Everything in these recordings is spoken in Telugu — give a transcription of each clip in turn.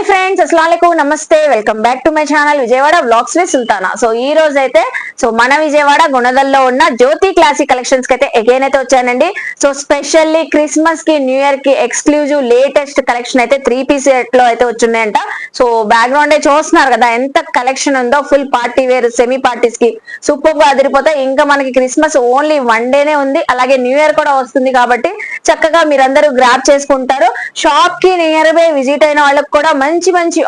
ఫ్రెండ్స్, అస్సలాముఅలైకుం, నమస్తే. Welcome back to my channel Vijayawada vlogs with Sultana. So ఈ రోజు అయితే మన విజయవాడ గుణదల్లో ఉన్న జ్యోతి క్లాసిక్ కలెక్షన్స్ కి అయితే అగైన్ అయితే వచ్చానండి. సో స్పెషల్లీ క్రిస్మస్ కి, న్యూ ఇయర్ కి ఎక్స్క్లూజివ్ లేటెస్ట్ కలెక్షన్ అయితే 3 పీస్ సెట్ లో అయితే వచ్చినాయంట. సో బ్యాక్గ్రౌండ్ చూస్తున్నారు కదా ఎంత కలెక్షన్ ఉందో. Full party wear, semi parties కి సూపర్ గా అదిరిపోతాయి. ఇంకా మనకి క్రిస్మస్ ఓన్లీ 1 డేనే ఉంది, అలాగే న్యూ ఇయర్ కూడా వస్తుంది కాబట్టి చక్కగా మీరందరూ గ్రాప్ చేసుకుంటారు. షాప్ కి నియర్ బై విజిట్ అయిన వాళ్ళకి కూడా మంచి మంచి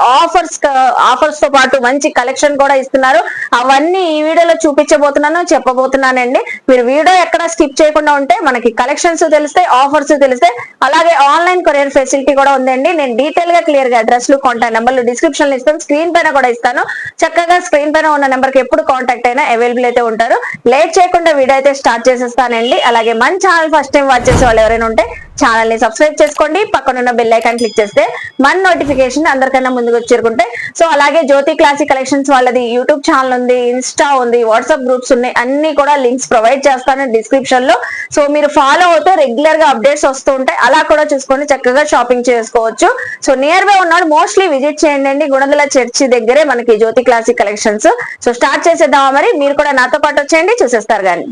ఆఫర్స్ తో పాటు మంచి కలెక్షన్ కూడా ఇస్తున్నారు. అవన్నీ ఈ వీడియోలో చెప్పబోతున్నానండి. మీరు వీడియో ఎక్కడ స్కిప్ చేయకుండా ఉంటే మనకి కలెక్షన్స్ తెలిస్తే, ఆఫర్స్ తెలిస్తే, అలాగే ఆన్లైన్ కొరియర్ ఫెసిలిటీ కూడా ఉందండి. నేను డీటెయిల్ గా క్లియర్ గా అడ్రస్లు, కాంటాక్ట్ నెంబర్లు డిస్క్రిప్షన్ లో ఇస్తాను, స్క్రీన్ పైన కూడా ఇస్తాను. చక్కగా స్క్రీన్ పైన ఉన్న నెంబర్ కి ఎప్పుడు కాంటాక్ట్ అయినా అవైలబుల్ అయితే ఉంటారు. లేట్ చేయకుండా వీడియో అయితే స్టార్ట్ చేసేస్తానండి. అలాగే మన ఛానల్ ఫస్ట్ టైం వాచ్ చేసే వాళ్ళు ఎవరైనా ఉంటే ఛానల్ ని సబ్స్క్రైబ్ చేసుకోండి. పక్కనున్న బెల్ ఐకాన్ క్లిక్ చేస్తే మన నోటిఫికేషన్ అందరికన్నా ముందుకు వచ్చేరుకుంటే. సో అలాగే జ్యోతి క్లాసిక్ కలెక్షన్స్ వాళ్ళది యూట్యూబ్ ఛానల్ ఉంది, ఇన్స్టా ఉంది, వాట్సాప్ గ్రూప్స్ ఉన్నాయి. అన్ని కూడా లింక్స్ ప్రొవైడ్ చేస్తాను డిస్క్రిప్షన్ లో. సో మీరు ఫాలో అవుతూ రెగ్యులర్ గా అప్డేట్స్ వస్తూ ఉంటాయి. అలా కూడా చూసుకొని చక్కగా షాపింగ్ చేసుకోవచ్చు. సో నియర్ బై ఉన్నాడు మోస్ట్లీ విజిట్ చేయండి. గుణదల చర్చి దగ్గరే మనకి Jyothi classic collections. So start చేసేద్దామా మరి? మీరు కూడా నాతో పాటు వచ్చేయండి, చూసేస్తారు కానీ.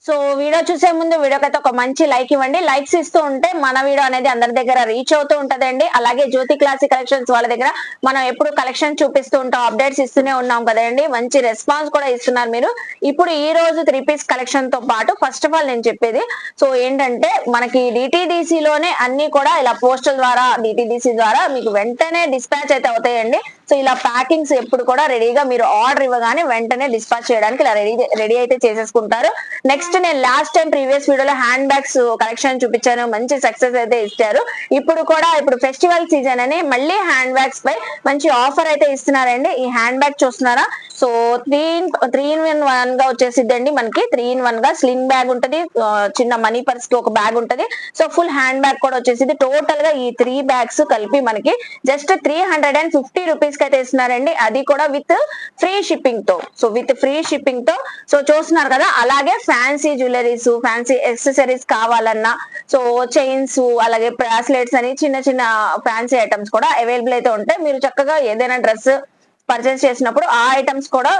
సో వీడియో చూసే ముందు వీడియోకి అయితే ఒక మంచి లైక్ ఇవ్వండి. లైక్స్ ఇస్తూ ఉంటే మన వీడియో అనేది అందరి దగ్గర రీచ్ అవుతూ ఉంటదండి. అలాగే జ్యోతి క్లాసిక్ కలెక్షన్స్ వాళ్ళ దగ్గర మనం ఎప్పుడు కలెక్షన్ చూపిస్తూ ఉంటాం, అప్డేట్స్ ఇస్తూనే ఉన్నాం కదండి. మంచి రెస్పాన్స్ కూడా ఇస్తున్నారు మీరు. ఇప్పుడు ఈ రోజు 3 పీస్ కలెక్షన్ తో పాటు ఫస్ట్ ఆఫ్ ఆల్ నేను చెప్పేది సో ఏంటంటే, మనకి డిటిడిసి లోనే అన్ని కూడా ఇలా పోస్టల్ ద్వారా, డిటిడిసి ద్వారా మీకు వెంటనే డిస్పాచ్ అయితే అవుతాయండి. సో ఇలా ప్యాకింగ్స్ ఎప్పుడు కూడా రెడీగా మీరు ఆర్డర్ ఇవ్వగానే వెంటనే డిస్పాచ్ చేయడానికి ఇలా రెడీ అయితే చేసేసుకుంటారు. నెక్స్ట్ నేను లాస్ట్ టైం ప్రీవియస్ వీడియోలో హ్యాండ్ బ్యాగ్స్ కలెక్షన్ చూపించాను, మంచి సక్సెస్ అయితే ఇచ్చారు. ఇప్పుడు ఫెస్టివల్ సీజన్ అని మళ్ళీ హ్యాండ్ బ్యాగ్స్ పై మంచి ఆఫర్ అయితే ఇస్తున్నారండి. ఈ హ్యాండ్ బ్యాగ్ చూస్తున్నారా? సో 3-in-1 గా వచ్చేసిద్దండి. మనకి 3-in-1 గా స్లింగ్ బ్యాగ్ ఉంటది, చిన్న మనీ పర్స్ కి ఒక బ్యాగ్ ఉంటది. సో ఫుల్ హ్యాండ్ బ్యాగ్ కూడా వచ్చేసింది. టోటల్ గా ఈ 3 బ్యాగ్స్ కలిపి మనకి జస్ట్ 350 రూపీస్ కి అయితే ఇస్తున్నారండి. అది కూడా విత్ ఫ్రీ షిప్పింగ్ తో. సో విత్ ఫ్రీ షిప్పింగ్ తో. సో చూస్తున్నారు కదా. అలాగే ఫ్యాన్సీ జ్యువెలరీస్, ఫ్యాన్సీ యాక్సెసరీస్ కావాలన్నా, సో చైన్స్, అలాగే బ్రాస్లెట్స్ అని చిన్న చిన్న ఫ్యాన్సీ ఐటమ్స్ కూడా అవైలబుల్ అయితే ఉంటాయి. మీరు చక్కగా ఏదైనా డ్రెస్ పర్చేస్ చేసినప్పుడు ఆ ఐటమ్స్ కూడా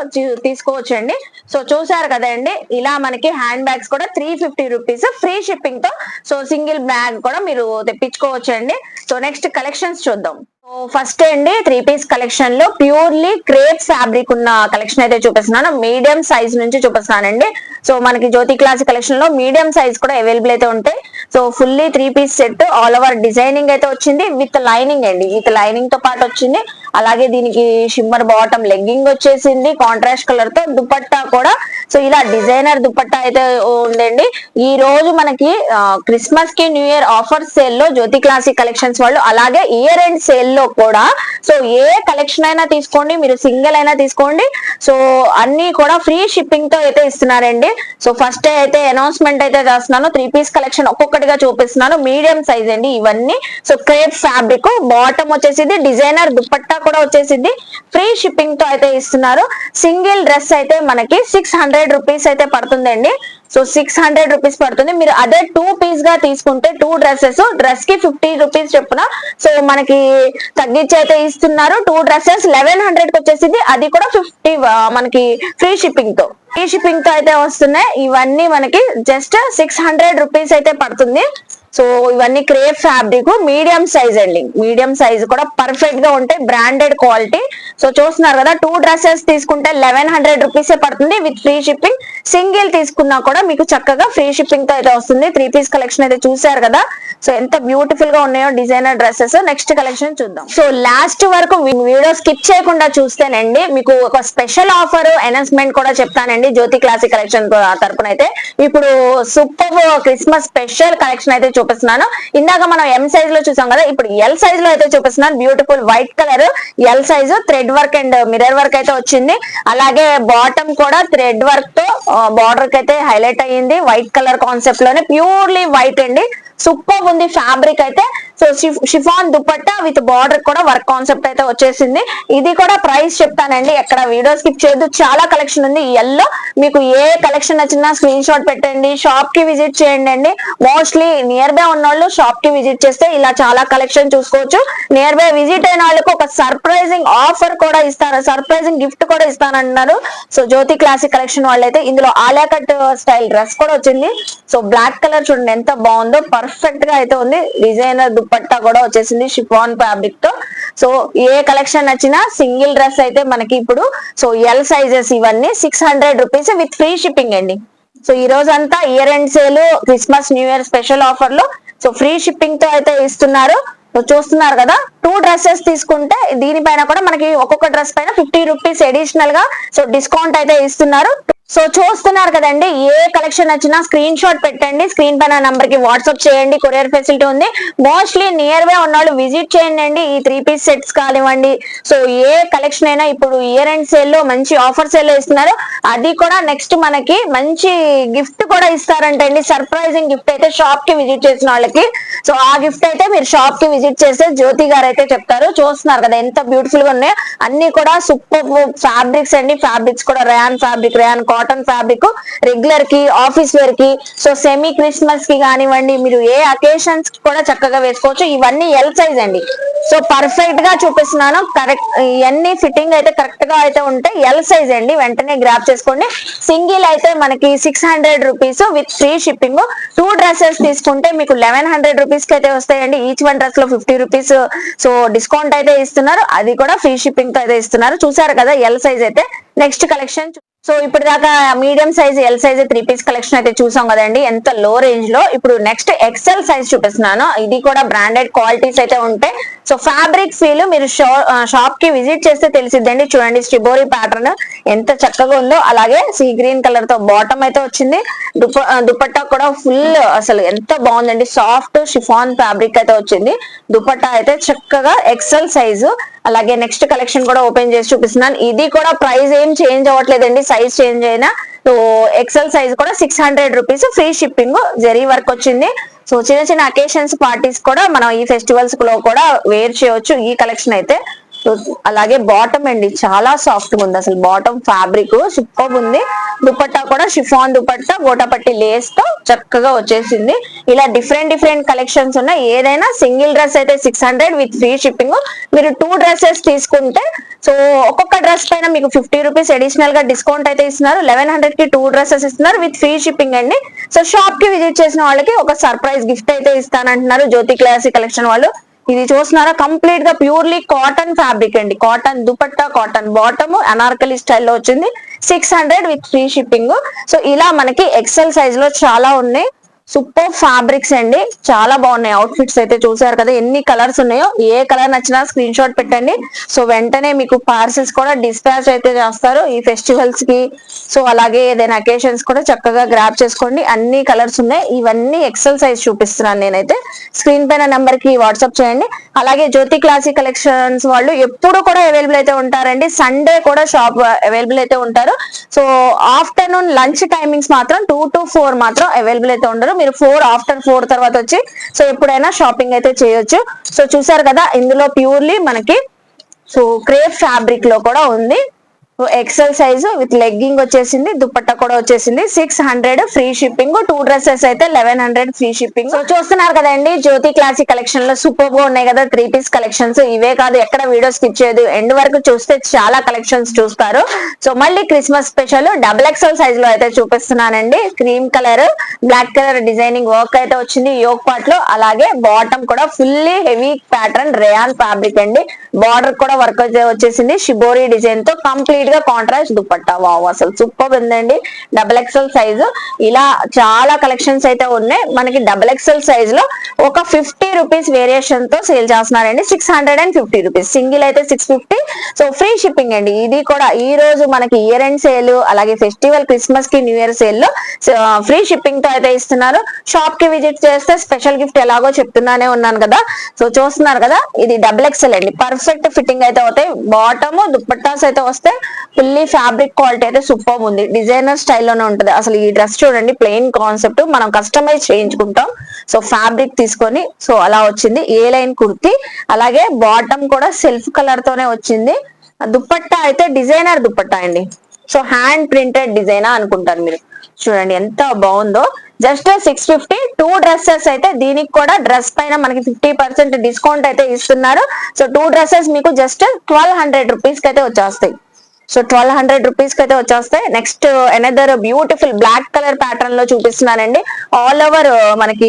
తీసుకోవచ్చు అండి. సో చూసారు కదండి, ఇలా మనకి హ్యాండ్ బ్యాగ్స్ కూడా 350 రూపీస్ ఫ్రీ షిప్పింగ్ తో. సో సింగిల్ బ్యాగ్ కూడా మీరు తెప్పించుకోవచ్చు అండి. సో నెక్స్ట్ కలెక్షన్స్ చూద్దాం. సో ఫస్ట్ అండి 3 పీస్ కలెక్షన్ లో ప్యూర్లీ క్రేప్ ఫ్యాబ్రిక్ ఉన్న కలెక్షన్ అయితే చూపిస్తున్నాను. మీడియం సైజ్ నుంచి చూపిస్తున్నానండి. సో మనకి జ్యోతి క్లాసిక్ కలెక్షన్ లో మీడియం సైజ్ కూడా అవైలబుల్ అయితే ఉంటాయి. So fully 3 piece set, all over designing అయితే వచ్చింది విత్ లైనింగ్ అండి. విత్ లైనింగ్ తో పాటు వచ్చింది. అలాగే దీనికి షిమ్మర్ బాటమ్ లెగ్గింగ్ వచ్చేసింది కాంట్రాస్ట్ కలర్ తో. దుపట్టా కూడా సో ఇలా డిజైనర్ దుపట్టా అయితే ఉందండి. ఈ రోజు మనకి క్రిస్మస్ కి, న్యూ ఇయర్ ఆఫర్ సేల్ లో జ్యోతి క్లాసిక్ కలెక్షన్స్ వాళ్ళు, అలాగే ఇయర్ ఎండ్ సేల్ లో కూడా సో ఏ కలెక్షన్ అయినా తీసుకోండి, మీరు సింగిల్ అయినా తీసుకోండి, సో అన్ని కూడా ఫ్రీ షిప్పింగ్ తో అయితే ఇస్తున్నారండి. సో ఫస్ట్ అయితే అనౌన్స్మెంట్ అయితే చేస్తున్నాను. 3 పీస్ కలెక్షన్ ఒక్కొక్కటిగా చూపిస్తున్నాను. మీడియం సైజ్ అండి ఇవన్నీ. సో క్రేప్ ఫ్యాబ్రిక్, బాటమ్ వచ్చేసింది, డిజైనర్ దుపట్టా కూడా వచ్చేసింది, ఫ్రీ షిప్పింగ్ తో అయితే ఇస్తున్నారు. సింగిల్ డ్రెస్ అయితే మనకి 600 రూపీస్ అయితే పడుతుందండి. సో 600 రూపీస్ పడుతుంది. మీరు అదే 2 పీస్ గా తీసుకుంటే 2 డ్రెస్సెస్, డ్రెస్ కి 50 రూపీస్ చొప్పున సో మనకి తగ్గించి అయితే ఇస్తున్నారు. 2 డ్రెస్సెస్ 1100 కి వచ్చేసింది. అది కూడా 50 మనకి ఫ్రీ షిప్పింగ్ తో. ఫ్రీ షిప్పింగ్ తో అయితే వస్తున్నాయి. ఇవన్నీ మనకి జస్ట్ 600 రూపీస్ అయితే పడుతుంది. సో ఇవన్నీ క్రేప్ ఫ్యాబ్రిక్, మీడియం సైజ్ అండి. మీడియం సైజ్ కూడా పర్ఫెక్ట్ గా ఉంటాయి, బ్రాండెడ్ క్వాలిటీ. సో చూస్తున్నారు కదా, 2 డ్రెస్సెస్ తీసుకుంటే 1100 రూపీసే పడుతుంది విత్ ఫ్రీ షిప్పింగ్. సింగిల్ తీసుకున్నా కూడా మీకు చక్కగా ఫ్రీ షిప్పింగ్ తో అయితే వస్తుంది. 3 పీస్ కలెక్షన్ అయితే చూసారు కదా. సో ఎంత బ్యూటిఫుల్ గా ఉన్నాయో డిజైనర్ డ్రెస్సెస్. నెక్స్ట్ కలెక్షన్ చూద్దాం. సో లాస్ట్ వరకు వీడియో స్కిప్ చేయకుండా చూస్తేనండి మీకు ఒక స్పెషల్ ఆఫర్ అనౌన్స్మెంట్ కూడా చెప్తానండి జ్యోతి క్లాసిక్ కలెక్షన్ తరపున. అయితే ఇప్పుడు సూపర్ క్రిస్మస్ స్పెషల్ కలెక్షన్ అయితే చూపిస్తున్నాను. ఇందాక మనం M సైజ్ లో చూసాం కదా, ఇప్పుడు L సైజ్ లో అయితే చూపిస్తున్నాను. Beautiful white colour L size, thread work and mirror work అయితే వచ్చింది. అలాగే బాటమ్ కూడా థ్రెడ్ వర్క్ తో బార్డర్ కి అయితే హైలైట్ అయ్యింది. వైట్ కలర్ కాన్సెప్ట్ లోనే, ప్యూర్లీ వైట్ అండి. సూపర్ ఉంది ఫ్యాబ్రిక్ అయితే. So chiffon dupatta with border కూడా వర్క్ కాన్సెప్ట్ అయితే వచ్చేసింది. ఇది కూడా ప్రైస్ చెప్తానండి, ఎక్కడ వీడియో స్కిప్ చేయొద్దు, చాలా కలెక్షన్ ఉంది. ఎల్లో మీకు ఏ కలెక్షన్ నచ్చినా స్క్రీన్ షాట్ పెట్టండి, షాప్ కి విజిట్ చేయండి అండి. మోస్ట్లీ నియర్ బై ఉన్న వాళ్ళు షాప్ కి విజిట్ చేస్తే ఇలా చాలా కలెక్షన్ చూసుకోవచ్చు. నియర్ బై విజిట్ అయిన వాళ్ళకి ఒక సర్ప్రైజింగ్ ఆఫర్ కూడా ఇస్తారు, సర్ప్రైజింగ్ గిఫ్ట్ కూడా ఇస్తానంటున్నారు. సో జ్యోతి క్లాసిక్ కలెక్షన్ వాళ్ళైతే ఇందులో ఆలియా కట్ స్టైల్ డ్రెస్ కూడా వచ్చింది. సో బ్లాక్ కలర్ చూడండి ఎంత బాగుందో, పర్ఫెక్ట్ గా అయితే ఉంది. డిజైనర్ దుపట్టా కూడా వచ్చేసింది షిఫాన్ ఫ్యాబ్రిక్ తో. సో ఏ కలెక్షన్ నచ్చినా సింగిల్ డ్రెస్ అయితే మనకి ఇప్పుడు సో ఎల్ సైజెస్ ఇవన్నీ 600 రూపీస్ విత్ ఫ్రీ షిప్పింగ్ అండి. సో ఈ రోజు అంతా year end sale, Christmas new year special offer లో సో ఫ్రీ షిప్పింగ్ తో అయితే ఇస్తున్నారు. సో చూస్తున్నారు కదా, 2 డ్రెస్సెస్ తీసుకుంటే దీనిపైన కూడా మనకి ఒక్కొక్క డ్రెస్ పైన 50 రూపీస్ అడిషనల్ గా సో డిస్కౌంట్ అయితే ఇస్తున్నారు. సో చూస్తున్నారు కదండి, ఏ కలెక్షన్ నచ్చినా స్క్రీన్ షాట్ పెట్టండి, స్క్రీన్ పైన నంబర్ కి వాట్సాప్ చేయండి, కొరియర్ ఫెసిలిటీ ఉంది. మోస్ట్లీ నియర్ బై ఉన్నవాళ్ళు విజిట్ చేయండి అండి. ఈ 3 పీస్ సెట్స్ కానివ్వండి, సో ఏ కలెక్షన్ అయినా ఇప్పుడు ఇయర్ ఎండ్ సేల్ లో మంచి ఆఫర్ సేల్ లో ఇస్తున్నారు. అది కూడా నెక్స్ట్ మనకి మంచి గిఫ్ట్ కూడా ఇస్తారంటండి, సర్ప్రైజింగ్ గిఫ్ట్ అయితే షాప్ కి విజిట్ చేసిన వాళ్ళకి. సో ఆ గిఫ్ట్ అయితే మీరు షాప్ కి విజిట్ చేస్తే జ్యోతి గారు అయితే చెప్తారు. చూస్తున్నారు కదా ఎంత బ్యూటిఫుల్ గా ఉన్నాయో, అన్ని కూడా సూపర్ ఫ్యాబ్రిక్స్ అండి. ఫ్యాబ్రిక్స్ కూడా rayon fabric, rayon cotton fabric, regular కి, ఆఫీస్ వేర్ కి, సో సెమీ క్రిస్మస్ కి కానివ్వండి, మీరు ఏ అకేషన్స్ కూడా చక్కగా వేసుకోవచ్చు. ఇవన్నీ ఎల్ సైజ్ అండి. సో పర్ఫెక్ట్ గా చూపిస్తున్నాను, కరెక్ట్ ఇవన్నీ ఫిట్టింగ్ అయితే కరెక్ట్ గా అయితే ఉంటాయి. ఎల్ సైజ్ అండి, వెంటనే గ్రాప్ చేసుకోండి. సింగిల్ అయితే మనకి 600 rupees with free shipping. 2 dresses తీసుకుంటే మీకు 1100 రూపీస్ కి అయితే వస్తాయండి. ఈచ్ 1 డ్రెస్ లో 50 రూపీస్ సో డిస్కౌంట్ అయితే ఇస్తున్నారు, అది కూడా ఫ్రీ షిప్పింగ్ తో అయితే ఇస్తున్నారు. చూసారు కదా ఎల్ సైజ్ అయితే. నెక్స్ట్ కలెక్షన్ సో ఇప్పుడు దాకా medium size, L size 3 piece collection అయితే చూసాం కదండి, ఎంత లో రేంజ్ లో. ఇప్పుడు నెక్స్ట్ ఎక్సెల్ సైజ్ చూపిస్తున్నాను. ఇది కూడా బ్రాండెడ్ క్వాలిటీస్ అయితే ఉంటాయి. సో ఫ్యాబ్రిక్ ఫీల్ మీరు షాప్ కి విజిట్ చేస్తే తెలిసిద్దండి. చూడండి స్టిబోరీ ప్యాటర్న్ ఎంత చక్కగా ఉందో, అలాగే సీ గ్రీన్ కలర్ తో బాటమ్ అయితే వచ్చింది. దుపట్టా కూడా ఫుల్ అసలు ఎంత బాగుందండి, సాఫ్ట్ షిఫాన్ ఫ్యాబ్రిక్ అయితే వచ్చింది. దుపట్టా అయితే చక్కగా ఎక్సెల్ సైజు. అలాగే నెక్స్ట్ కలెక్షన్ కూడా ఓపెన్ చేసి చూపిస్తున్నాను. ఇది కూడా ప్రైస్ ఏం చేంజ్ అవ్వట్లేదండి, సైజ్ చేంజ్ అయినా. సో ఎక్సెల్ సైజ్ కూడా 600 rupees free shipping, zari work వచ్చింది. సో చిన్న చిన్న అకేషన్స్, పార్టీస్ కూడా మనం ఈ ఫెస్టివల్స్ లో కూడా వేర్ చేయవచ్చు ఈ కలెక్షన్ అయితే. అలాగే బాటమ్ అండి, చాలా సాఫ్ట్ గా ఉంది అసలు. బాటమ్ ఫ్యాబ్రిక్ సూపర్ ఉంది. దుపట్టా కూడా షిఫాన్ దుపట్టా, గోటాపట్టి లేస్ తో చక్కగా వచ్చేసింది. ఇలా డిఫరెంట్ కలెక్షన్స్ ఉన్నాయి. ఏదైనా సింగిల్ డ్రెస్ అయితే 600 విత్ ఫ్రీ షిప్పింగ్. మీరు 2 డ్రెస్సెస్ తీసుకుంటే సో ఒక్కొక్క డ్రెస్ పైన మీకు 50 రూపీస్ అడిషనల్ గా డిస్కౌంట్ అయితే ఇస్తున్నారు. 1100 కి 2 డ్రెస్సెస్ ఇస్తున్నారు విత్ ఫ్రీ షిప్పింగ్ అండి. సో షాప్ కి విజిట్ చేసిన వాళ్ళకి ఒక సర్ప్రైజ్ గిఫ్ట్ అయితే ఇస్తానంటున్నారు జ్యోతి క్లాసిక్ కలెక్షన్ వాళ్ళు. ఇది చూస్తున్నారా, కంప్లీట్ గా ప్యూర్లీ కాటన్ ఫ్యాబ్రిక్ అండి. Cotton dupatta, cotton bottom, Anarkali స్టైల్లో వచ్చింది. 600 విత్ ఫ్రీ షిప్పింగ్. సో ఇలా మనకి ఎక్సెల్ సైజ్ లో చాలా ఉన్నాయి. సూపర్ ఫ్యాబ్రిక్స్ అండి, చాలా బాగున్నాయి. అవుట్ఫిట్స్ అయితే చూసారు కదా ఎన్ని కలర్స్ ఉన్నాయో. ఏ కలర్ నచ్చినా స్క్రీన్ షాట్ పెట్టండి. సో వెంటనే మీకు పార్సిల్స్ కూడా డిస్పాచ్ అయితే చేస్తారు ఈ ఫెస్టివల్స్ కి. సో అలాగే ఏదైనా అకేషన్స్ కూడా చక్కగా గ్రాప్ చేసుకోండి. అన్ని కలర్స్ ఉన్నాయి. ఇవన్నీ ఎక్సెల్ సైజ్ చూపిస్తున్నాను నేనైతే. స్క్రీన్ పైన నెంబర్ కి వాట్సాప్ చేయండి. అలాగే జ్యోతి క్లాసిక్ కలెక్షన్స్ వాళ్ళు ఎప్పుడు కూడా అవైలబుల్ అయితే ఉంటారండి. సండే కూడా షాప్ అవైలబుల్ అయితే ఉంటారు. సో ఆఫ్టర్నూన్ లంచ్ టైమింగ్స్ మాత్రం 2 to 4 మాత్రం అవైలబుల్ అయితే ఉండరు. మీరు ఆఫ్టర్ 4 తర్వాత వచ్చి సో ఎప్పుడైనా షాపింగ్ అయితే చేయొచ్చు. సో చూసారు కదా, ఇందులో ప్యూర్లీ మనకి సో క్రేప్ ఫ్యాబ్రిక్ లో కూడా ఉంది. ఎక్సెల్ సైజు విత్ లెగ్గింగ్ వచ్చేసింది, దుపట్టా కూడా వచ్చేసింది. 600 ఫ్రీ షిప్పింగ్. 2 డ్రెస్సెస్ అయితే 1100 ఫ్రీ షిప్పింగ్. సో చూస్తున్నారు కదండి, జ్యోతి క్లాసిక్ కలెక్షన్ లో సూపర్ గా ఉన్నాయి కదా 3 పీస్ కలెక్షన్స్. ఇవే కాదు, ఎక్కడ వీడియో స్కిప్ చేయదు, ఎండ్ వరకు చూస్తే చాలా కలెక్షన్స్ చూస్తారు. సో మళ్ళీ క్రిస్మస్ స్పెషల్ XXL సైజ్ లో అయితే చూపిస్తున్నానండి. Cream colour, black colour designing work అయితే వచ్చింది యోక్ పార్ట్ లో. అలాగే బాటమ్ కూడా fully heavy pattern rayon fabric అండి. బార్డర్ కూడా వర్క్ అయితే వచ్చేసింది షిబోరీ డిజైన్ తో. కంప్లీట్ గా కాంట్రాస్ట్ దుపట్టా. వావ్, అసలు సూపర్ ఉందండి. XXL size. ఇలా చాలా కలెక్షన్స్ అయితే ఉన్నాయి మనకి. XXL సైజ్ లో ఒక 50 రూపీస్ వేరియేషన్ తో సేల్ చేస్తున్నారండి. 650 రూపీస్. సింగిల్ అయితే 650. సో ఫ్రీ షిప్పింగ్ అండి. ఇది కూడా ఈ రోజు మనకి ఇయర్ ఎండ్ సేల్, అలాగే ఫెస్టివల్ క్రిస్మస్ కి న్యూ ఇయర్ సేల్ లో ఫ్రీ షిప్పింగ్ తో అయితే ఇస్తున్నారు. షాప్ కి విజిట్ చేస్తే స్పెషల్ గిఫ్ట్ ఎలాగో చెప్తున్నానే ఉన్నాను కదా. సో చూస్తున్నారు కదా, ఇది XXL అండి. పర్ఫెక్ట్ ఫిట్టింగ్ అయితే అవుతాయి. బాటమ్ దుపట్టాస్ అయితే వస్తాయి. ఫుల్లీ ఫ్యాబ్రిక్ క్వాలిటీ అయితే సూపర్ ఉంది, డిజైనర్ స్టైల్లోనే ఉంటుంది. అసలు ఈ డ్రెస్ చూడండి, ప్లెయిన్ కాన్సెప్ట్, మనం కస్టమైజ్ చేయించుకుంటాం. సో ఫ్యాబ్రిక్ తీసుకొని సో అలా వచ్చింది. ఏ లైన్ కుర్తి, అలాగే బాటమ్ కూడా సెల్ఫ్ కలర్ తోనే వచ్చింది. దుపట్టా అయితే డిజైనర్ దుపట్టా అండి. సో హ్యాండ్ ప్రింటెడ్ డిజైనా అనుకుంటారు మీరు. చూడండి ఎంత బాగుందో. జస్ట్ 650 టూ డ్రెస్సెస్ అయితే, దీనికి కూడా డ్రెస్ పైన మనకి 50% డిస్కౌంట్ అయితే ఇస్తున్నారు. సో టూ డ్రెస్సెస్ మీకు జస్ట్ 1200 రూపీస్ కి అయితే వచ్చేస్తాయి. సో 1200 రూపీస్ కి అయితే వచ్చేస్తాయి. Next another beautiful black colour pattern లో చూపిస్తున్నానండి. ఆల్ ఓవర్ మనకి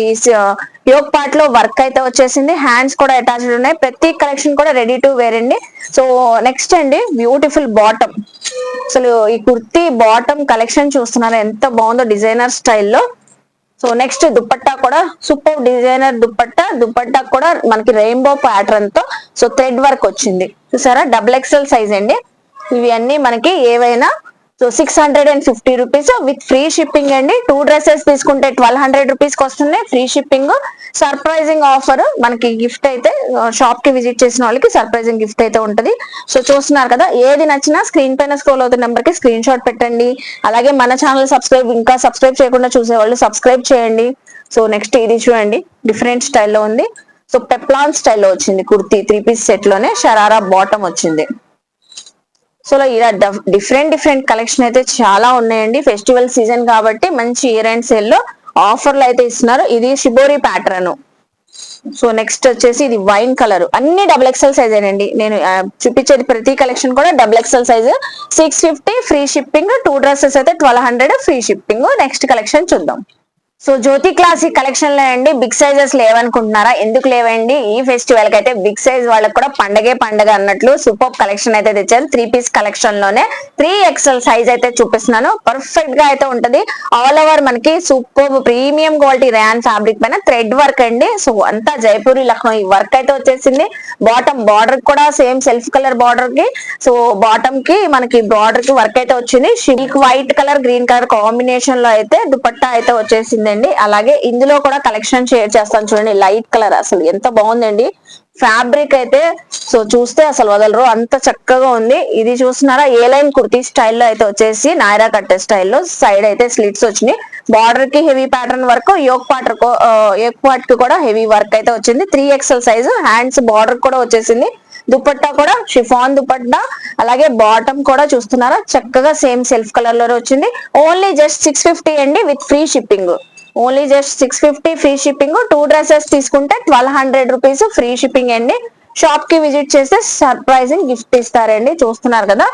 యోక్ పార్ట్ లో వర్క్ అయితే వచ్చేసింది, హ్యాండ్స్ కూడా అటాచ్డ్ ఉన్నాయి. ప్రతి కలెక్షన్ కూడా రెడీ టు వేర్ అండి. సో నెక్స్ట్ అండి బ్యూటిఫుల్ బాటమ్. అసలు ఈ కుర్తీ బాటమ్ కలెక్షన్ చూస్తున్నారు ఎంత బాగుందో డిజైనర్ స్టైల్లో. సో నెక్స్ట్ దుపట్టా కూడా సూపర్ డిజైనర్ దుపట్టా. దుపట్టా కూడా మనకి రెయిన్బో ప్యాటర్న్ తో సో థ్రెడ్ వర్క్ వచ్చింది. చూసారా, XXL సైజ్ అండి. ఇవి అన్ని మనకి ఏవైనా so 650 rupees with free shipping అండి. టూ డ్రెస్సెస్ తీసుకుంటే 1200 రూపీస్ కి వస్తుంది, ఫ్రీ షిప్పింగ్. సర్ప్రైజింగ్ ఆఫర్ మనకి గిఫ్ట్ అయితే, షాప్ కి విజిట్ చేసిన వాళ్ళకి సర్ప్రైజింగ్ గిఫ్ట్ అయితే ఉంటది. సో చూస్తున్నారు కదా, ఏది నచ్చినా స్క్రీన్ పైన స్క్రోల్ అవుతున్న నెంబర్ కి స్క్రీన్ షాట్ పెట్టండి. అలాగే మన ఛానల్ ఇంకా సబ్స్క్రైబ్ చేయకుండా చూసే వాళ్ళు సబ్స్క్రైబ్ చేయండి. సో నెక్స్ట్ ఇది చూడండి, డిఫరెంట్ స్టైల్లో ఉంది. సో పెప్లాన్ స్టైల్లో వచ్చింది కుర్తీ, 3 పీస్ సెట్ లోనే షరారా బాటమ్ వచ్చింది. సో ఇలా డిఫరెంట్ కలెక్షన్ అయితే చాలా ఉన్నాయండి. ఫెస్టివల్ సీజన్ కాబట్టి మంచి ఇయర్ అండ్ సేల్ లో ఆఫర్లు అయితే ఇస్తున్నారు. ఇది షిబోరి ప్యాటర్న్. సో నెక్స్ట్ వచ్చేసి ఇది వైన్ కలర్, అన్ని XXL సైజ్ అండి. నేను చూపించేది ప్రతి కలెక్షన్ కూడా XXL size. 650 free shipping, two dresses అయితే 1200 ఫ్రీ షిప్పింగ్. నెక్స్ట్ కలెక్షన్ చూద్దాం. సో జ్యోతి క్లాసిక్ కలెక్షన్ లో అండి బిగ్ సైజెస్ లేవనుకుంటున్నారా? ఎందుకు లేవండి, ఈ ఫెస్టివల్ కి అయితే బిగ్ సైజ్ వాళ్ళకి కూడా పండగే పండగ అన్నట్లు సూపర్ కలెక్షన్ అయితే తెచ్చారు. 3 పీస్ కలెక్షన్ లోనే 3XL సైజ్ అయితే చూపిస్తున్నాను. పర్ఫెక్ట్ గా అయితే ఉంటది. ఆల్ ఓవర్ మనకి super premium quality rayon fabric పైన థ్రెడ్ వర్క్ అండి. సో అంతా జైపూరి లక్నో ఈ వర్క్ అయితే వచ్చేసింది. బాటమ్ బార్డర్ కూడా సేమ్ సెల్ఫ్ కలర్ బార్డర్ కి, సో బాటమ్ కి మనకి బార్డర్ కి వర్క్ అయితే వచ్చింది. Silk white colour green colour combination లో అయితే దుపట్టా అయితే వచ్చేసింది. అలాగే ఇందులో కూడా కలెక్షన్ షేర్ చేస్తాను చూడండి. లైట్ కలర్, అసలు ఎంత బాగుందండి ఫ్యాబ్రిక్ అయితే. సో చూస్తే అసలు వదలరు, అంత చక్కగా ఉంది. ఇది చూస్తున్నారా, ఏ లైన్ కుర్తీ స్టైల్లో అయితే వచ్చేసి నాయరా కట్టే స్టైల్లో సైడ్ అయితే స్లిట్స్ వచ్చినాయి. బార్డర్ కి heavy pattern work, yoke part కి కూడా హెవీ వర్క్ అయితే వచ్చింది. 3XL సైజు, హ్యాండ్స్ బార్డర్ కూడా వచ్చేసింది. దుపట్టా కూడా షిఫాన్ దుపట్టా. అలాగే బాటమ్ కూడా చూస్తున్నారా, చక్కగా సేమ్ సెల్ఫ్ కలర్ లోనే వచ్చింది. ఓన్లీ జస్ట్ 650 అండి with free shipping. Only just 650 free shipping. Two dresses తీసుకుంటే 1200 రూపీస్ ఫ్రీ షిప్పింగ్ అండి. షాప్ కి విజిట్ చేస్తే సర్ప్రైజింగ్ గిఫ్ట్ ఇస్తారండి. చూస్తున్నారు కదా,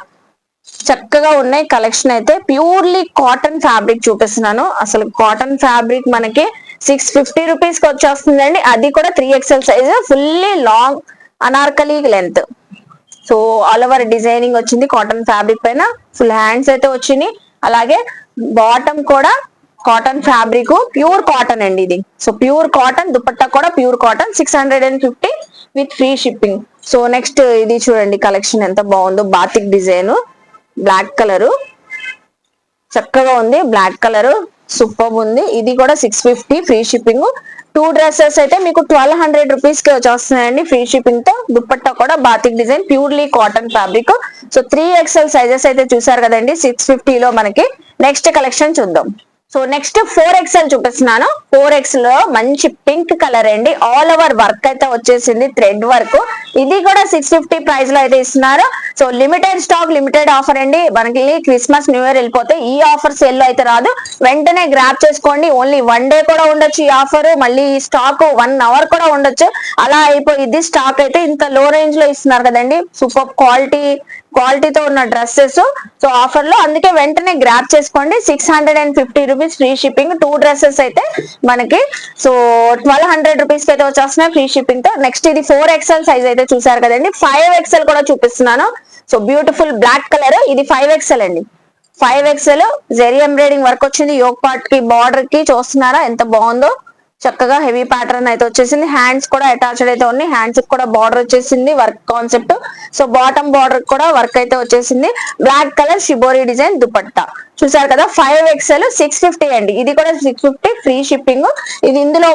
చక్కగా ఉన్నాయి కలెక్షన్ అయితే. ప్యూర్లీ కాటన్ ఫ్యాబ్రిక్ చూపిస్తున్నాను. అసలు కాటన్ ఫ్యాబ్రిక్ మనకి 650 రూపీస్ కి వచ్చేస్తుందండి. అది కూడా 3XL size, fully long Anarkali length. So all over designing వచ్చింది కాటన్ ఫ్యాబ్రిక్ పైన. ఫుల్ హ్యాండ్స్ అయితే వచ్చినాయి. అలాగే బాటమ్ కూడా కాటన్ ఫ్యాబ్రిక్, ప్యూర్ కాటన్ అండి ఇది. సో ప్యూర్ కాటన్, దుపట్టా కూడా pure cotton. 650 with free shipping. So next ఇది చూడండి కలెక్షన్ ఎంత బాగుందో. బాతిక్ డిజైన్, బ్లాక్ కలర్ చక్కగా ఉంది. బ్లాక్ కలర్ సూపర్ ఉంది. ఇది కూడా 650 ఫ్రీ షిప్పింగ్. టూ డ్రెస్సెస్ అయితే మీకు 1200 రూపీస్ కి వచ్చేస్తున్నాయండి ఫ్రీ షిప్పింగ్ తో. దుపట్టా కూడా batik design, purely cotton fabric. So 3XL sizes అయితే చూసారు కదండి 650 లో మనకి. నెక్స్ట్ కలెక్షన్ చూద్దాం. సో నెక్స్ట్ 4XL చూపిస్తున్నాను. 4XL లో మంచి పింక్ కలర్ అండి. ఆల్ ఓవర్ వర్క్ అయితే వచ్చేసింది, థ్రెడ్ వర్క్. ఇది కూడా 650 ప్రైస్ లో అయితే ఇస్తున్నారు. So limited stock, limited offer అండి. మనకి క్రిస్మస్ న్యూ ఇయర్ వెళ్ళిపోతే ఈ ఆఫర్ సేల్ లో అయితే రాదు. వెంటనే గ్రాప్ చేసుకోండి. ఓన్లీ 1 డే కూడా ఉండొచ్చు ఈ ఆఫర్. మళ్ళీ ఈ స్టాక్ 1 అవర్ కూడా ఉండొచ్చు. అలా అయిపోయింది స్టాక్ అయితే. ఇంత లో రేంజ్ లో ఇస్తున్నారు కదండి, సూపర్ క్వాలిటీతో ఉన్న డ్రెస్సెస్. సో ఆఫర్ లో, అందుకే వెంటనే గ్రాప్ చేసుకోండి. 650 rupees free shipping. Two dresses అయితే మనకి సో 1200 రూపీస్ కి అయితే వచ్చేస్తున్నాయి ఫ్రీ షిప్పింగ్ తో. నెక్స్ట్ ఇది 4XL సైజ్ అయితే చూసారు కదండి. 5XL కూడా చూపిస్తున్నాను. సో బ్యూటిఫుల్ బ్లాక్ కలర్, ఇది 5XL అండి. 5XL జెరీ ఎంబ్రాయిడింగ్ వర్క్ వచ్చింది. యోక్ పార్ట్ కి బార్డర్ కి చూస్తున్నారా ఎంత బాగుందో. చక్కగా హెవీ ప్యాటర్న్ అయితే వచ్చేసింది. హ్యాండ్స్ కూడా అటాచ్డ్ అయితే ఉన్నాయి. హ్యాండ్స్ కూడా బార్డర్ వచ్చేసింది work concept. So bottom border కూడా వర్క్ అయితే వచ్చేసింది. Black colour shibori design dupatta చూసారు కదా. 5XL 650 అండి. ఇది కూడా 650 ఫ్రీ షిప్పింగ్. ఇది ఇందులో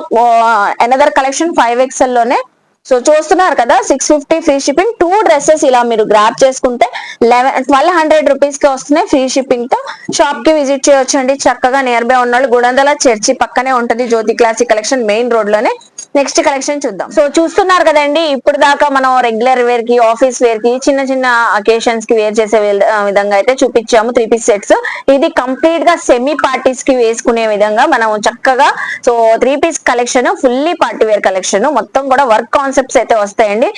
అనదర్ కలెక్షన్ 5XL లోనే. సో చూస్తున్నారు కదా 650 ఫ్రీ షిప్పింగ్. 2 డ్రెస్సెస్ ఇలా మీరు గ్రాప్ చేసుకుంటే 1200 రూపీస్ కి వస్తున్నాయి ఫ్రీ షిప్పింగ్ తో. షాప్ కి విజిట్ చేయొచ్చండి చక్కగా. నియర్ బై ఉన్న వాళ్ళు గుడందల చర్చి పక్కనే ఉంటది జ్యోతి క్లాసిక్ కలెక్షన్, మెయిన్ రోడ్ లోనే. నెక్స్ట్ కలెక్షన్ చూద్దాం. సో చూస్తున్నారు కదండి, ఇప్పుడు దాకా మనం రెగ్యులర్ వేర్ కి, ఆఫీస్ వేర్ కి, చిన్న చిన్న అకేషన్స్ కి వేర్ చేసే విధంగా అయితే చూపించాము 3 పీస్ సెట్స్. ఇది కంప్లీట్ గా సెమీ పార్టీస్ కి వేసుకునే విధంగా మనం చక్కగా. So 3 piece collection fully party wear collection, మొత్తం కూడా వర్క్ కాన్సెప్ట్స్ అయితే వస్తాయండి.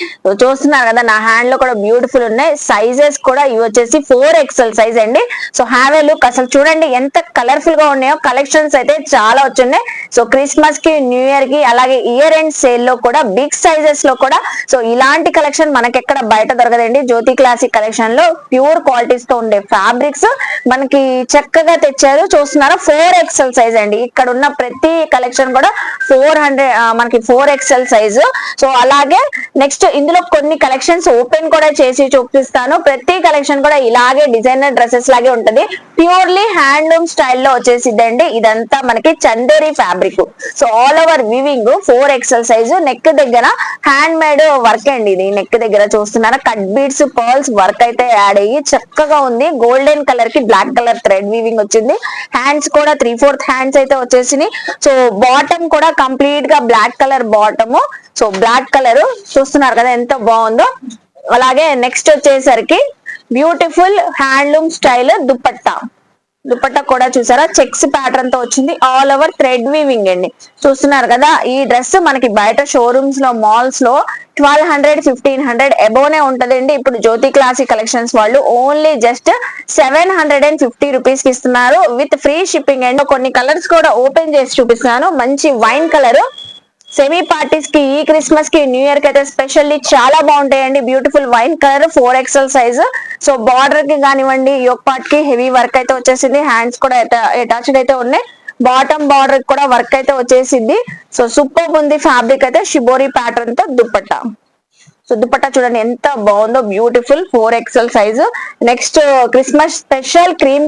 చూస్తున్నారు కదా నా హ్యాండ్ లో కూడా బ్యూటిఫుల్ ఉన్నాయి. సైజెస్ కూడా ఇవి వచ్చేసి 4XL సైజ్ అండి. So have a look. అసలు చూడండి ఎంత కలర్ఫుల్ గా ఉన్నాయో. కలెక్షన్స్ అయితే చాలా వచ్చున్నాయి. సో క్రిస్మస్ కి, న్యూ ఇయర్ కి, అలాగే ఇయర్ ఎండ్ సేల్ లో కూడా బిగ్ సైజెస్ లో కూడా సో ఇలాంటి కలెక్షన్ మనకెక్కడ బయట దొరకదండి. జ్యోతి క్లాసిక్ కలెక్షన్ లో ప్యూర్ క్వాలిటీస్ తో ఉండే ఫ్యాబ్రిక్స్ మనకి చక్కగా తెచ్చారు. చూస్తున్నారా 4XL సైజ్ అండి. ఇక్కడ ఉన్న ప్రతి కలెక్షన్ కూడా 400 మనకి 4XL సైజు. సో అలాగే నెక్స్ట్ ఇందులో కొన్ని కలెక్షన్స్ ఓపెన్ కూడా చేసి చూపిస్తాను. ప్రతి కలెక్షన్ కూడా ఇలాగే డిజైనర్ డ్రెస్సెస్ లాగే ఉంటది. ప్యూర్లీ హ్యాండ్లూమ్ స్టైల్లో వచ్చేసిద్దండి. ఇదంతా మనకి Chanderi fabric. So all over weaving 4XL size. Neck దగ్గర హ్యాండ్ మేడ్ వర్క్ అండి. ఇది నెక్ దగ్గర చూస్తున్నారా కట్ బీడ్స్, పర్ల్స్ వర్క్ అయితే యాడ్ అయ్యి చక్కగా ఉంది. గోల్డెన్ కలర్ కి బ్లాక్ కలర్ థ్రెడ్ వీవింగ్ వచ్చింది. హ్యాండ్స్ కూడా 3/4 హ్యాండ్స్ అయితే వచ్చేసినాయి. సో బాటమ్ కూడా కంప్లీట్ గా black colour bottom. So black colour చూస్తున్నారు కదా ఎంత బాగుందో. అలాగే నెక్స్ట్ వచ్చేసరికి beautiful handloom style dupatta. Dupatta కూడా చూసారా చెక్స్ ప్యాటర్న్ తో వచ్చింది. ఆల్ ఓవర్ థ్రెడ్ వీవింగ్ అండి. చూస్తున్నారు కదా ఈ డ్రెస్ మనకి బయట షోరూమ్స్ లో, మాల్స్ లో 1200, 1500 అబోనే ఉంటదండి. ఇప్పుడు జ్యోతి క్లాసిక్ కలెక్షన్స్ వాళ్ళు ఓన్లీ జస్ట్ 750 రూపీస్ కి ఇస్తున్నారు విత్ ఫ్రీ షిప్పింగ్ అండ్ కొన్ని కలర్స్ కూడా ఓపెన్ చేసి చూపిస్తున్నాను. మంచి వైన్ కలర్ సెమీ పార్టీస్ కి, ఈ క్రిస్మస్ కి, న్యూ ఇయర్ కి అయితే స్పెషల్లీ చాలా బాగుంటాయండి. Beautiful wine colour 4XL size. So border కి కానివ్వండి, యోక్ పార్ట్ కి హెవీ వర్క్ అయితే వచ్చేసింది. హ్యాండ్స్ కూడా అటాచ్డ్ అయితే ఉన్నాయి. బాటమ్ బార్డర్ కూడా వర్క్ అయితే వచ్చేసింది. సో సూపర్ ఉంది ఫ్యాబ్రిక్ అయితే. షిబోరి ప్యాటర్న్ తో దుపట్టా. సో దుపట్టా చూడండి ఎంత బాగుందో. Beautiful 4XL size. Next Christmas special cream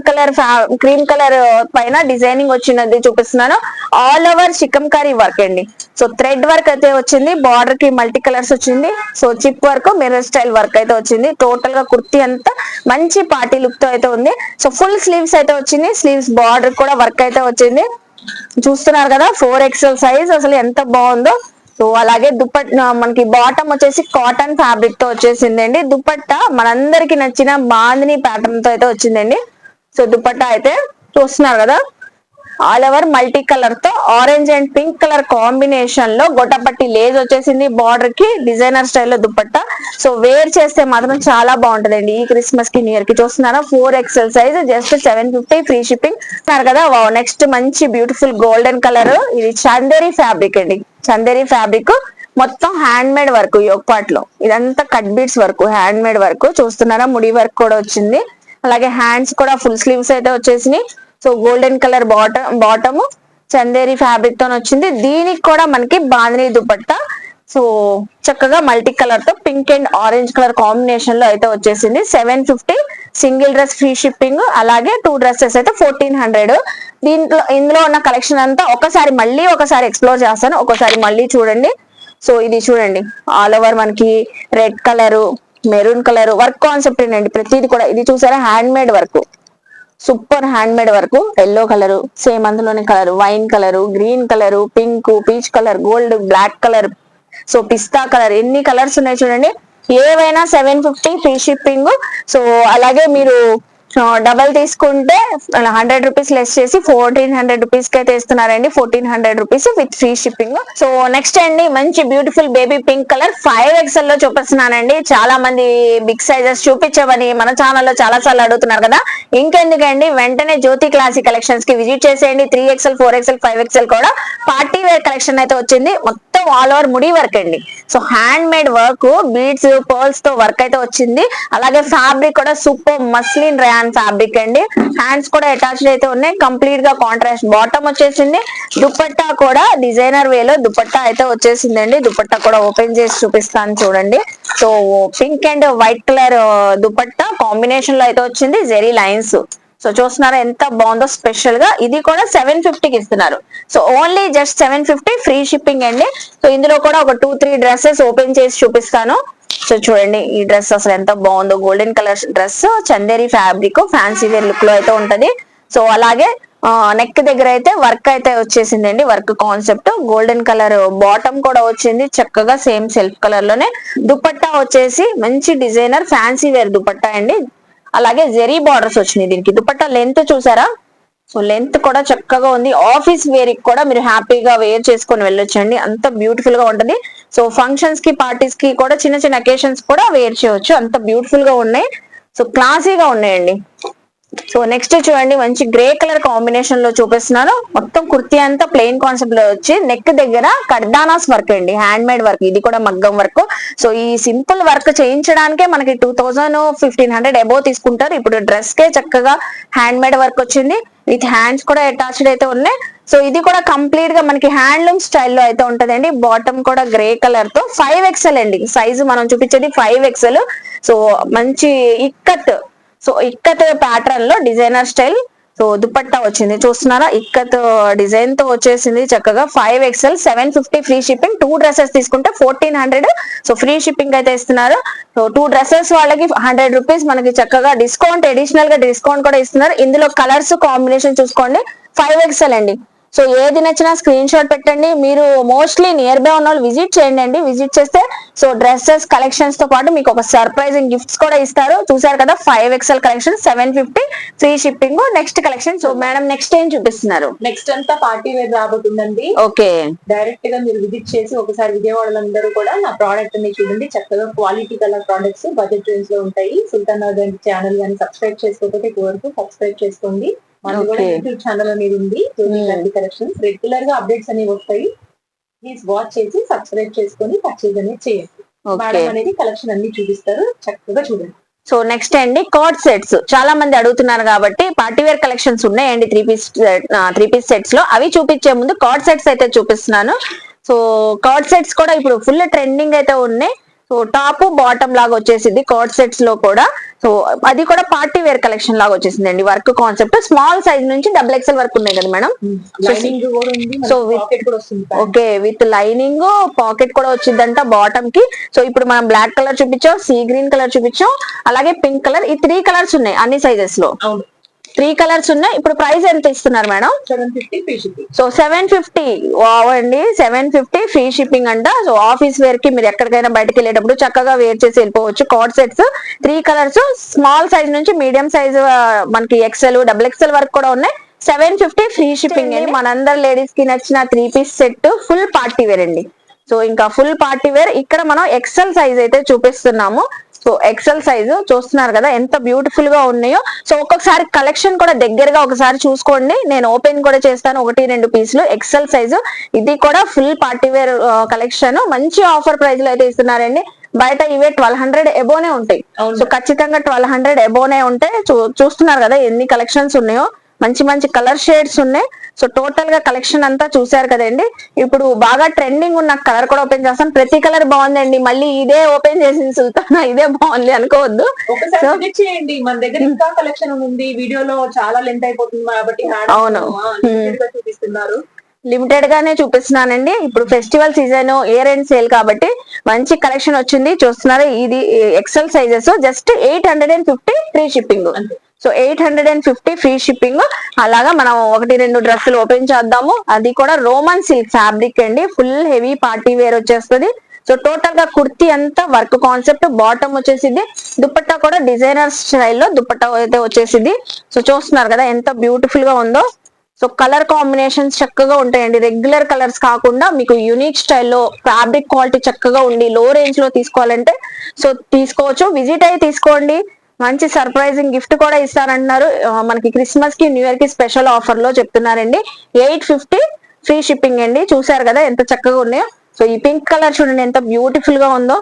colour పైన డిజైనింగ్ వచ్చినది చూపిస్తున్నాను. ఆల్ ఓవర్ చికంకారీ వర్క్ అండి. సో థ్రెడ్ వర్క్ అయితే వచ్చింది. బార్డర్ కి మల్టీ కలర్స్ వచ్చింది. So chip work, mirror style work అయితే వచ్చింది. టోటల్ గా కుర్తీ అంతా మంచి పార్టీ లుక్ తో అయితే ఉంది. సో ఫుల్ స్లీవ్స్ అయితే వచ్చింది. స్లీవ్స్ బార్డర్ కూడా వర్క్ అయితే వచ్చింది. చూస్తున్నారు కదా 4XL సైజ్. అసలు ఎంత బాగుందో. సో అలాగే దుపట్టా మనకి బాటమ్ వచ్చేసి కాటన్ ఫ్యాబ్రిక్ తో వచ్చేసిందండి. దుపట్టా మనందరికి నచ్చిన బాందిని ప్యాటర్న్ తో అయితే వచ్చిందండి. సో దుపట్టా అయితే చూస్తున్నారు కదా ఆల్ ఓవర్ మల్టీ కలర్ తో orange and pink colour combination లో గొట్టపట్టి లేజ్ వచ్చేసింది. బార్డర్ కి డిజైనర్ స్టైల్లో దుపట్టా. సో వేర్ చేస్తే మాత్రం చాలా బాగుంటదండి ఈ క్రిస్మస్ కి, న్యూ ఇయర్ కి. చూస్తున్నారా 4XL size just 750 free shipping కదా. నెక్స్ట్ మంచి బ్యూటిఫుల్ గోల్డెన్ కలర్. ఇది చందేరి ఫ్యాబ్రిక్ అండి. చందేరి ఫ్యాబ్రిక్ మొత్తం hand made work. Yoke part లో ఇదంతా cut beads work, hand made work. చూస్తున్నారా ముడి వర్క్ కూడా వచ్చింది. అలాగే హ్యాండ్స్ కూడా ఫుల్ స్లీవ్స్ అయితే వచ్చేసినాయి. So golden colour bottom Chanderi fabric తో వచ్చింది. దీనికి కూడా మనకి బాందిని దుపట్టా. సో చక్కగా మల్టీ కలర్ తో pink and orange colour combination లో అయితే వచ్చేసింది. 750 సింగిల్ డ్రెస్ ఫ్రీ షిప్పింగ్. అలాగే 2 డ్రెస్సెస్ అయితే 1400. ఇందులో ఉన్న కలెక్షన్ అంతా మళ్ళీ ఒకసారి ఎక్స్ప్లోర్ చేస్తాను. ఒకసారి మళ్ళీ చూడండి. సో ఇది చూడండి ఆల్ ఓవర్ మనకి red colour, maroon colour work concept అండి ప్రతిది కూడా. ఇది చూసారా hand made work, super hand made work. Yellow colour, same అందులోనే colour, wine colour, green colour, pink, peach colour, gold, black colour, so pista colour, ఎన్ని కలర్స్ ఉన్నాయి చూడండి. ఏవైనా 750 ఫ్రీ షిప్పింగ్. సో అలాగే మీరు డబల్ తీసుకుంటే 100 రూపీస్ లెస్ చేసి 1400 రూపీస్ కి అయితే ఇస్తున్నారండి. 1400 rupees with free shipping. So next అండి మంచి beautiful baby pink colour 5XL లో చూపిస్తున్నానండి. చాలా మంది బిగ్ సైజెస్ చూపించమని మన ఛానల్లో చాలా సార్లు అడుగుతున్నారు కదా. ఇంకెందుకండి వెంటనే జ్యోతి క్లాసిక్ కలెక్షన్స్ కి విజిట్ చేసేయండి. 3XL, 4XL, 5XL కూడా పార్టీ వేర్ కలెక్షన్ అయితే వచ్చింది. మొత్తం ఆల్ ఓవర్ ముడి వర్క్ అండి. So hand made work, beads, pearls తో వర్క్ అయితే వచ్చింది. అలాగే ఫ్యాబ్రిక్ కూడా సూపర్ మస్లిన్ రేయాన్ ఫ్యాబ్రిక్ అండి. హ్యాండ్స్ కూడా అటాచ్డ్ అయితే ఉన్నాయి. కంప్లీట్ గా కాంట్రాస్ట్ బాటమ్ వచ్చేసింది. దుపట్టా కూడా డిజైనర్ వేలో దుపట్టా అయితే వచ్చేసిందండి. దుపట్టా కూడా ఓపెన్ చేసి చూపిస్తాను చూడండి. So pink and white colour dupatta combination లో అయితే వచ్చింది. జెరీ లైన్స్. సో చూస్తున్నారా ఎంత బాగుందో స్పెషల్ గా. ఇది కూడా 750కి ఇస్తున్నారు. So only just 750 free shipping అండి. సో ఇందులో కూడా ఒక 2-3 డ్రెస్సెస్ ఓపెన్ చేసి చూపిస్తాను. సో చూడండి ఈ డ్రెస్ అసలు ఎంత బాగుందో, golden colour dress, Chanderi fabric, fancy wear look లో అయితే ఉంటది. సో అలాగే నెక్ దగ్గర అయితే వర్క్ అయితే వచ్చేసిందండి, work concept. Golden colour bottom కూడా వచ్చింది చక్కగా సేమ్ సెల్ఫ్ కలర్ లోనే. దుపట్టా వచ్చేసి మంచి డిజైనర్ ఫ్యాన్సీ వేర్ దుపట్టా అండి. అలాగే జెరీ బార్డర్స్ వచ్చినాయి దీనికి. దుపట్టా లెంత్ చూసారా, సో లెంత్ కూడా చక్కగా ఉంది. ఆఫీస్ వేర్ కి కూడా మీరు హ్యాపీగా వేర్ చేసుకొని వెళ్ళొచ్చండి, అంత బ్యూటిఫుల్ గా ఉంటది. సో ఫంక్షన్స్ కి పార్టీస్ కి కూడా చిన్న చిన్న అకేషన్స్ కూడా వేర్ చేయొచ్చు, అంత బ్యూటిఫుల్ గా ఉన్నాయి. సో క్లాసీగా ఉన్నాయండి. సో నెక్స్ట్ చూడండి మంచి గ్రే కలర్ కాంబినేషన్ లో చూపిస్తున్నాను. మొత్తం కుర్తీ అంతా ప్లెయిన్ కాన్సెప్ట్ లో వచ్చి నెక్ దగ్గర కర్దానాస్ వర్క్ అండి, హ్యాండ్ మేడ్ వర్క్. ఇది కూడా మగ్గం వర్క్. సో ఈ సింపుల్ వర్క్ చేయించడానికే మనకి 2000-1500 అబోవ్ తీసుకుంటారు. ఇప్పుడు డ్రెస్ కే చక్కగా హ్యాండ్ మేడ్ వర్క్ వచ్చింది, విత్ హ్యాండ్స్ కూడా అటాచ్డ్ అయితే ఉన్నాయి. సో ఇది కూడా కంప్లీట్ గా మనకి హ్యాండ్లూమ్ స్టైల్లో అయితే ఉంటదండి. బాటమ్ కూడా గ్రే కలర్ తో 5XL అండి సైజు మనం చూపించేది 5XL. సో మంచి ఇక్కత్, సో ఇక్కత్ ప్యాటర్న్ లో డిజైనర్ స్టైల్. సో దుపట్టా వచ్చింది చూస్తున్నారా, ఇక్కత్ డిజైన్ తో వచ్చేసింది చక్కగా. 5XL 750 free shipping. 2 డ్రెస్సెస్ తీసుకుంటే 1400 సో ఫ్రీ షిప్పింగ్ అయితే ఇస్తున్నారు. సో 2 డ్రెస్సెస్ వాళ్ళకి 100 రూపీస్ మనకి చక్కగా డిస్కౌంట్, అడిషనల్ గా డిస్కౌంట్ కూడా ఇస్తున్నారు. ఇందులో కలర్స్ కాంబినేషన్ చూసుకోండి. 5XL అండి. సో ఏది నచ్చినా స్క్రీన్ షాట్ పెట్టండి. మీరు మోస్ట్లీ నియర్ బై ఉన్న వాళ్ళు విజిట్ చేయండి. విజిట్ చేస్తే సో డ్రెస్సెస్ కలెక్షన్స్ తో పాటు మీకు ఒక సర్ప్రైజింగ్ గిఫ్ట్స్ కూడా ఇస్తారు. చూసారు కదా 5XL collection 750 free shipping. Next collection. So madam next ఏం చూపిస్తున్నారు? నెక్స్ట్ అంతా పార్టీ వేర్ రాబోతుందండి. ఓకే, డైరెక్ట్ గా మీరు విజిట్ చేసి ఒకసారి విజయవాడలో అందరూ కూడా నా ప్రోడక్ట్ ని చూడండి. చక్కగా quality colour products budget range లో ఉంటాయి. సుల్తాన్ ఛానల్ కానీ సబ్స్క్రైబ్ చేసుకోకపోతే వరకు సబ్స్క్రైబ్ చేసుకోండి. మనది కూడా యూట్యూబ్ ఛానల్ అనేది ఉంది, కలెక్షన్స్ రెగ్యులర్ గా అప్డేట్స్ అనేవి వస్తాయి. ప్లీజ్ వాచ్ చేసి సబ్స్క్రైబ్ చేసుకొని పర్చేజ్ అనేది చేయండి. మేడం అనేది కలెక్షన్ అన్ని చూపిస్తారు, చక్కగా చూడండి. సో నెక్స్ట్ అండి కార్డ్ సెట్స్ చాలా మంది అడుగుతున్నారు కాబట్టి పార్టీ వేర్ కలెక్షన్స్ ఉన్నాయండి 3 పీస్ సెట్స్ లో. అవి చూపించే ముందు కార్డ్ సెట్స్ అయితే చూపిస్తున్నాను. సో కార్డ్ సెట్స్ కూడా ఇప్పుడు ఫుల్ ట్రెండింగ్ అయితే ఉన్నాయి. సో టాప్ బాటమ్ లాగా వచ్చేసింది కార్డ్ సెట్స్ లో కూడా. సో అది కూడా పార్టీ వేర్ కలెక్షన్ లాగా వచ్చేసింది అండి. వర్క్ కాన్సెప్ట్ స్మాల్ సైజ్ నుంచి XXL వరకు ఉన్నాయి కదా madam. So okay, with lining pocket కూడా వచ్చిందంట బాటమ్ కి. సో ఇప్పుడు మనం బ్లాక్ కలర్ చూపించాం, సీ గ్రీన్ కలర్ చూపించాం, అలాగే పింక్ కలర్. ఈ 3 కలర్స్ ఉన్నాయి అన్ని సైజెస్ లో. 3 కలర్స్ ఉన్నాయి. ఇప్పుడు ప్రైస్ ఎంత ఇస్తున్నారు మేడం? 750 free shipping. సో 750 అండి, 750 ఫ్రీ షిప్పింగ్ అంట. సో ఆఫీస్ వేర్ కి మీరు ఎక్కడికైనా బయటకు వెళ్ళేటప్పుడు చక్కగా వేర్ చేసి వెళ్ళిపోవచ్చు. Card sets 3 colours, small size నుంచి మీడియం సైజ్ మనకి XL, XXL వరకు కూడా ఉన్నాయి. 750 ఫ్రీ షిప్పింగ్ అండి. మనందరు లేడీస్ కి నచ్చిన 3 piece set full party wear అండి. సో ఇంకా ఫుల్ పార్టీ వేర్. ఇక్కడ మనం XL సైజ్ అయితే చూపిస్తున్నాము. సో XL సైజు చూస్తున్నారు కదా ఎంత బ్యూటిఫుల్ గా ఉన్నాయో. సో ఒక్కొక్కసారి కలెక్షన్ కూడా దగ్గరగా ఒకసారి చూసుకోండి, నేను ఓపెన్ కూడా చేస్తాను 1-2 పీసులు. XL సైజు ఇది కూడా ఫుల్ పార్టీ వేర్ కలెక్షన్. మంచి ఆఫర్ ప్రైస్ లో అయితే ఇస్తున్నారండి. బయట ఇవే 1200 ఎబోనే ఉంటాయి. సో ఖచ్చితంగా 1200 ఎబోనే ఉంటాయి. చూస్తున్నారు కదా ఎన్ని కలెక్షన్స్ ఉన్నాయో, మంచి మంచి కలర్ షేడ్స్ ఉన్నాయి. సో టోటల్ గా కలెక్షన్ అంతా చూసారు కదండి. ఇప్పుడు బాగా ట్రెండింగ్ ఉన్న కలర్ కూడా ఓపెన్ చేస్తాను. ప్రతి కలర్ బాగుందండి, మళ్ళీ ఇదే ఓపెన్ చేసింది సుల్తానా, ఇదే బాగుంది అనుకోవద్దు. చేయండి, మన దగ్గర ఇంకా కలెక్షన్ ఉంది. వీడియోలో చాలా లెంత్ అయిపోతుంది కాబట్టి అవును చూపిస్తున్నారు, లిమిటెడ్ గానే చూపిస్తున్నానండి. ఇప్పుడు festival season, year end sale కాబట్టి మంచి కలెక్షన్ వచ్చింది. చూస్తున్నారు ఇది XL sizes just 850 free shipping. So 850 free shipping. అలాగా మనం 1-2 డ్రెస్సులు ఓపెన్ చేద్దాము. అది కూడా రోమన్ సిల్క్ ఫ్యాబ్రిక్ అండి, ఫుల్ హెవీ పార్టీ వేర్ వచ్చేస్తుంది. సో టోటల్ గా కుర్తీ అంతా వర్క్ కాన్సెప్ట్, బాటమ్ వచ్చేసింది. దుపట్టా కూడా డిజైనర్ స్టైల్లో దుపట్టా అయితే వచ్చేసింది. సో చూస్తున్నారు కదా ఎంత బ్యూటిఫుల్ గా ఉందో. సో కలర్ కాంబినేషన్స్ చక్కగా ఉంటాయండి, రెగ్యులర్ కలర్స్ కాకుండా మీకు యూనిక్ స్టైల్లో ఫ్యాబ్రిక్ క్వాలిటీ చక్కగా ఉండి లో రేంజ్ లో తీసుకోవాలంటే సో తీసుకోవచ్చు. విజిట్ అయ్యి తీసుకోండి. మంచి సర్ప్రైజింగ్ గిఫ్ట్ కూడా ఇస్తారంటున్నారు. మనకి క్రిస్మస్ కి, న్యూ ఇయర్ కి స్పెషల్ ఆఫర్ లో చెప్తున్నారండి. 850 ఫ్రీ షిప్పింగ్ అండి. చూసారు కదా ఎంత చక్కగా ఉన్నాయో. సో ఈ పింక్ కలర్ చూడండి ఎంత బ్యూటిఫుల్ గా ఉందో.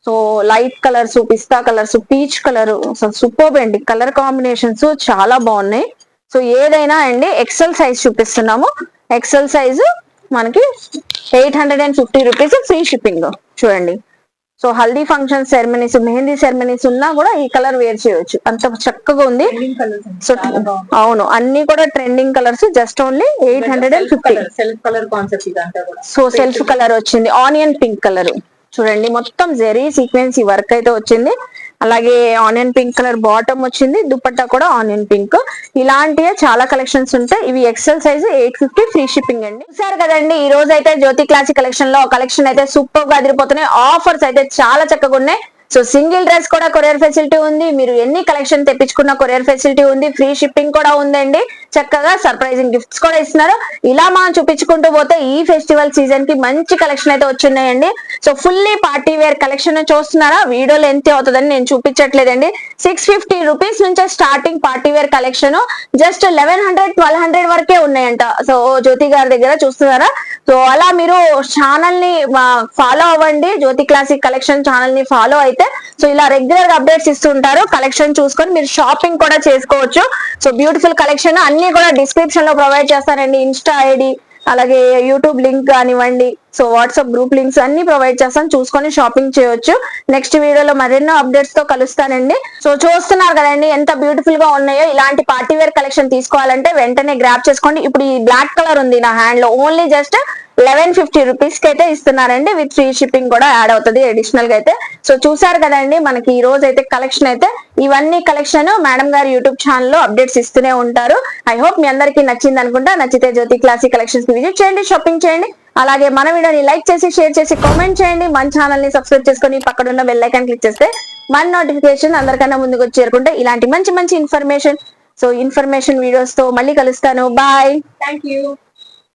సో లైట్ కలర్స్, పిస్తా కలర్స్, పీచ్ కలర్, సూపర్బ్ అండి. కలర్ కాంబినేషన్స్ చాలా బాగున్నాయి. సో ఏదైనా అండి XL సైజ్ చూపిస్తున్నాము. XL సైజు మనకి 850 రూపీస్ ఫ్రీ షిప్పింగ్. చూడండి so haldi function ceremonies, mehndi ceremonies ఉన్నా కూడా ఈ కలర్ వేర్ చేయొచ్చు, అంత చక్కగా ఉంది. సో అవును, అన్ని కూడా trending colours, just only 850. Self colour concept ఇదంతా కూడా. సో సెల్ఫ్ కలర్ వచ్చింది, ఆనియన్ పింక్ కలర్ చూడండి, మొత్తం జెరీ సీక్వెన్సీ వర్క్ అయితే వచ్చింది. అలాగే ఆనియన్ పింక్ కలర్ బాటమ్ వచ్చింది, దుపట్టా కూడా ఆనియన్ పింక్. ఇలాంటివే చాలా కలెక్షన్స్ ఉంటాయి. ఇవి ఎక్సెల్ సైజ్ 850 ఫ్రీ షిప్పింగ్ అండి. చూసారు కదండి, ఈ రోజు అయితే జ్యోతి క్లాసిక్ కలెక్షన్ లో కలెక్షన్ అయితే సూపర్ గా అదిరిపోతున్నాయి. ఆఫర్స్ అయితే చాలా చక్కగా ఉన్నాయి. సో సింగిల్ డ్రెస్ కూడా కొరియర్ ఫెసిలిటీ ఉంది, మీరు ఎన్ని కలెక్షన్ తెప్పించుకున్న కొరియర్ ఫెసిలిటీ ఉంది, ఫ్రీ షిప్పింగ్ కూడా ఉందండి. చక్కగా సర్ప్రైజింగ్ గిఫ్ట్స్ కూడా ఇస్తున్నారు. ఇలా మనం చూపించుకుంటూ పోతే ఈ ఫెస్టివల్ సీజన్ కి మంచి కలెక్షన్ అయితే వచ్చినాయండి. So fully party wear collection చూస్తున్నారా, వీడియోలో ఎంత అవుతుందని నేను చూపించట్లేదండి. 650 రూపీస్ నుంచే starting party wear collection, just 1100-1200 వరకే ఉన్నాయంట. సో జ్యోతి గారి దగ్గర చూస్తున్నారా. సో అలా మీరు ఛానల్ ని ఫాలో అవ్వండి, జ్యోతి క్లాసిక్ కలెక్షన్ ఛానల్ ని ఫాలో అయితే సో ఇలా రెగ్యులర్ గా అప్డేట్స్ ఇస్తుంటారు. కలెక్షన్ చూసుకొని మీరు షాపింగ్ కూడా చేసుకోవచ్చు. సో బ్యూటిఫుల్ కలెక్షన్ అన్ని కూడా డిస్క్రిప్షన్ లో ప్రొవైడ్ చేస్తానండి. ఇన్స్టా ఐడి, అలాగే యూట్యూబ్ లింక్ కానివ్వండి, సో వాట్సాప్ గ్రూప్ లింక్స్ అన్ని ప్రొవైడ్ చేస్తాను, చూసుకొని షాపింగ్ చేయొచ్చు. నెక్స్ట్ వీడియోలో మరెన్నో అప్డేట్స్ తో కలుస్తానండి. సో చూస్తున్నారు కదండి ఎంత బ్యూటిఫుల్ గా ఉన్నాయో. ఇలాంటి పార్టీ వేర్ కలెక్షన్ తీసుకోవాలంటే వెంటనే గ్రాప్ చేసుకోండి. ఇప్పుడు ఈ బ్లాక్ కలర్ ఉంది నా హ్యాండ్ లో, ఓన్లీ జస్ట్ 1150 రూపీస్ కి అయితే ఇస్తున్నారండి, విత్ ఫ్రీ షిప్పింగ్ కూడా యాడ్ అవుతుంది అడిషనల్ గా అయితే. సో చూసారు కదండి, మనకి ఈ రోజు అయితే కలెక్షన్ అయితే ఇవన్నీ కలెక్షన్ మేడం గారు యూట్యూబ్ ఛానల్ లో అప్డేట్స్ ఇస్తూనే ఉంటారు. ఐ హోప్ మీ అందరికీ నచ్చింది అనుకుంటా. నచ్చితే జ్యోతి క్లాసిక్ కలెక్షన్స్ కి విజిట్ చేయండి, షాపింగ్ చేయండి. అలాగే మన వీడియోని లైక్ చేసి, షేర్ చేసి, కామెంట్ చేయండి. మన ఛానల్ ని సబ్స్క్రైబ్ చేసుకొని పక్కన ఉన్న బెల్ ఐకాన్ క్లిక్ చేస్తే మన నోటిఫికేషన్ అందరికన్నా ముందుకు వచ్చి చేరుకుంటే ఇలాంటి మంచి మంచి ఇన్ఫర్మేషన్ వీడియోస్ తో మళ్ళీ కలుస్తాను. బాయ్. Thank you.